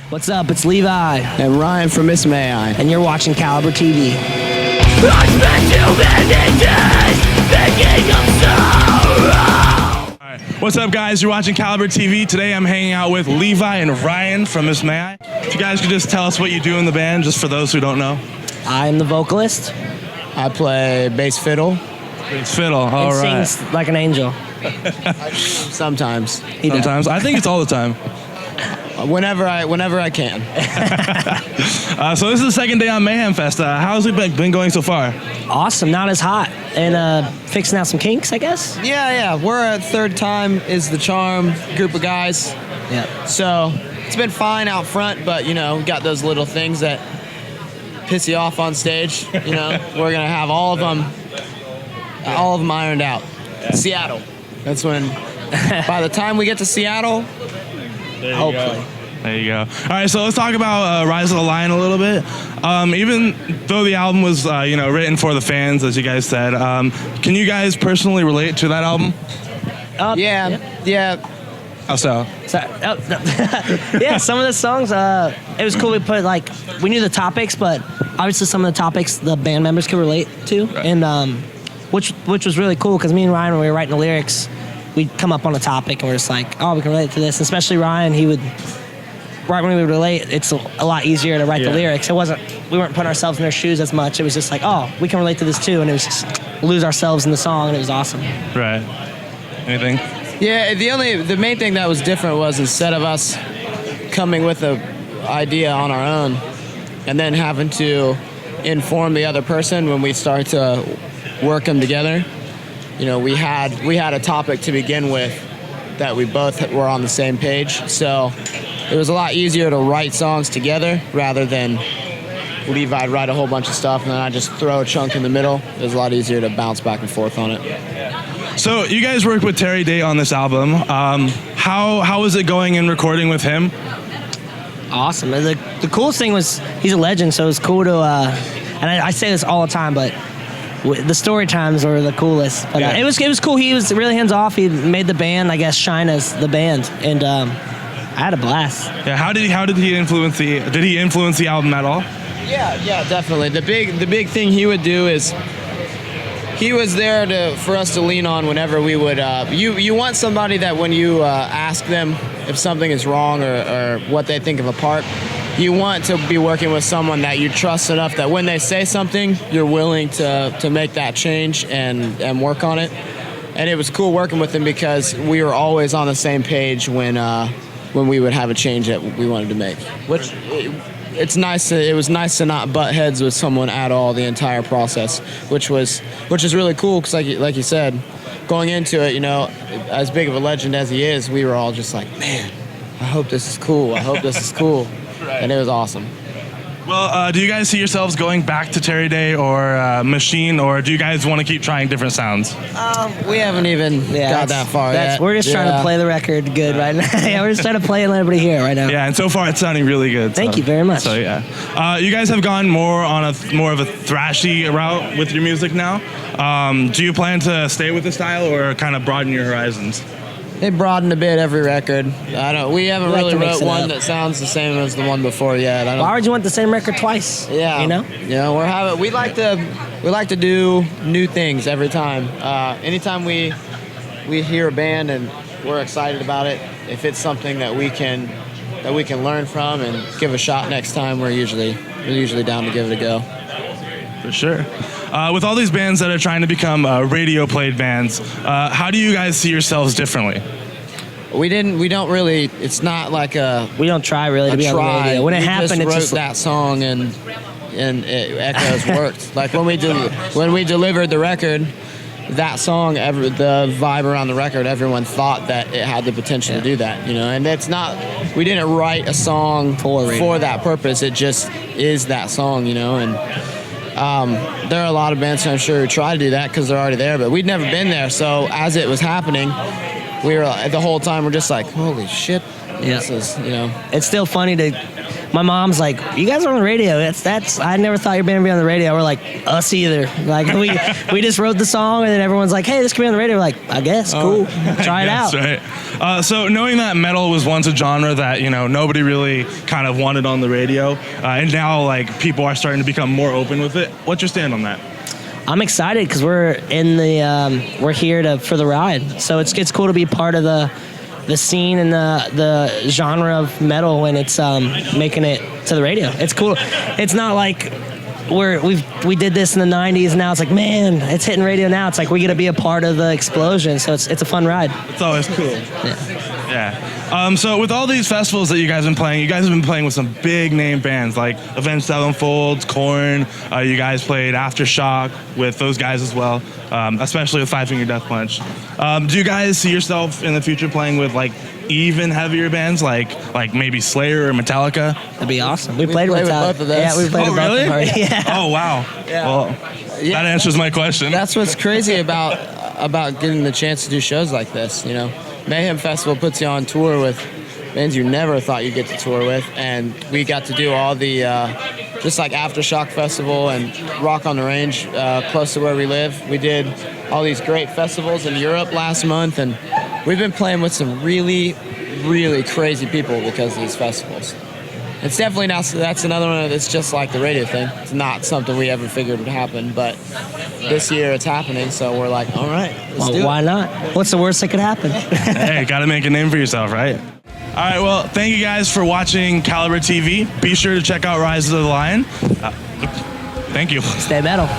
What's up? It's Levi. And Ryan from Miss May I. And you're watching CaliberTV. I spent too many days thinking of sorrow. All right. What's up, guys? You're watching CaliberTV. Today I'm hanging out with Levi and Ryan from Miss May I. If you guys could just tell us what you do in the band, just for those who don't know. I'm the vocalist. I play bass fiddle. Bass fiddle, all right. Sings like an angel. Sometimes. Sometimes. I think it's all the time. Whenever I can. So this is the second day on Mayhem Fest. How's it been going so far? Awesome, not as hot. And fixing out some kinks, I guess. Yeah. We're at third time is the charm group of guys. Yeah. So it's been fine out front, but we got those little things that piss you off on stage. We're gonna have all of them ironed out. Yeah. Seattle. That's when. By the time we get to Seattle. Hopefully. There you go. All right, so let's talk about Rise of the Lion a little bit. Even though the album was, written for the fans, as you guys said, can you guys personally relate to that album? Yeah. How so? Yeah, some of the songs, it was cool. We knew the topics, but obviously some of the topics the band members could relate to, right. And which was really cool because me and Ryan, when we were writing the lyrics, we'd come up on a topic and we're just like, oh, we can relate to this. Especially Ryan, right when we would relate, it's a lot easier to write the lyrics. We weren't putting ourselves in their shoes as much. It was just like, oh, we can relate to this too. And it was just lose ourselves in the song, and it was awesome. Right. Anything? Yeah, the main thing that was different was instead of us coming with an idea on our own and then having to inform the other person when we start to work them together, we had a topic to begin with that we both were on the same page. So it was a lot easier to write songs together rather than Levi write a whole bunch of stuff and then I just throw a chunk in the middle. It was a lot easier to bounce back and forth on it. So you guys worked with Terry Day on this album. How was it going in recording with him? Awesome. The coolest thing was he's a legend, so it was cool to, and I say this all the time, but the story times were the coolest. But it was cool. He was really hands off. He made the band, I guess, shine as the band, and I had a blast. Yeah. How did he influence the album at all? Yeah, definitely. The big thing he would do is he was there for us to lean on whenever we would. You want somebody that when you ask them if something is wrong or what they think of a part, you want to be working with someone that you trust enough that when they say something, you're willing to make that change and work on it. And it was cool working with him because we were always on the same page when we would have a change that we wanted to make. It was nice to not butt heads with someone at all the entire process, which is really cool because like you said, going into it, as big of a legend as he is, we were all just like, man, I hope this is cool. I hope this is cool. Right. And it was awesome. Well, do you guys see yourselves going back to Terry Day or Machine, or do you guys want to keep trying different sounds? We haven't even got that far yet. We're just trying to play the record good right now. Yeah, we're just trying to play and let everybody hear it right now. Yeah, and so far it's sounding really good. Thank you very much. So yeah, you guys have gone more of a thrashy route with your music now. Do you plan to stay with the style or kind of broaden your horizons? They broadened a bit every record. We haven't really wrote one that sounds the same as the one before yet. Why would you want the same record twice? Yeah. We like to do new things every time. Anytime we hear a band and we're excited about it, if it's something that we can learn from and give a shot next time, we're usually down to give it a go. For sure. With all these bands that are trying to become radio played bands, how do you guys see yourselves differently? We don't really. It's not like we don't try really to be on the radio. When it happened, it's just that song and it echoes worked. Like when we delivered the record, that song, the vibe around the record, everyone thought that it had the potential to do that, and it's not. We didn't write a song for that purpose. It just is that song, and. There are a lot of bands, I'm sure, who try to do that because they're already there, but we'd never been there. So as it was happening, we were the whole time we're just like, holy shit, this is, It's still funny to my mom's like, "You guys are on the radio." That's. I never thought your band would be on the radio. We're like, us either. Like we just wrote the song, and then everyone's like, "Hey, this could be on the radio." We're like, I guess, cool, try it out. Right. So knowing that metal was once a genre that nobody really kind of wanted on the radio, and now like people are starting to become more open with it. What's your stand on that? I'm excited because we're here for the ride. So it's cool to be part of the scene and the genre of metal when it's making it to the radio. It's cool. It's not like we did this in the 90s and now it's like, man, it's hitting radio now. It's like we get to be a part of the explosion. So it's a fun ride. It's always cool. Yeah. So with all these festivals that you guys have been playing with some big name bands like Avenged Sevenfold, Korn. You guys played Aftershock with those guys as well, especially with Five Finger Death Punch. Do you guys see yourself in the future playing with like even heavier bands like maybe Slayer or Metallica? That'd be awesome. We played with both of those. Yeah, we played with both of them already. Yeah. Oh wow. Yeah. Well, that answers my question. That's what's crazy about getting the chance to do shows like this. Mayhem Festival puts you on tour with bands you never thought you'd get to tour with, and we got to do all the just like Aftershock Festival and Rock on the Range close to where we live. We did all these great festivals in Europe last month, and we've been playing with some really, really crazy people because of these festivals. It's definitely not. That's another one that's just like the radio thing. It's not something we ever figured would happen, but this year it's happening. So we're like, all right, let's do it. Why not? What's the worst that could happen? Hey, got to make a name for yourself, right? All right. Well, thank you guys for watching CaliberTV. Be sure to check out Rise of the Lion. Thank you. Stay metal.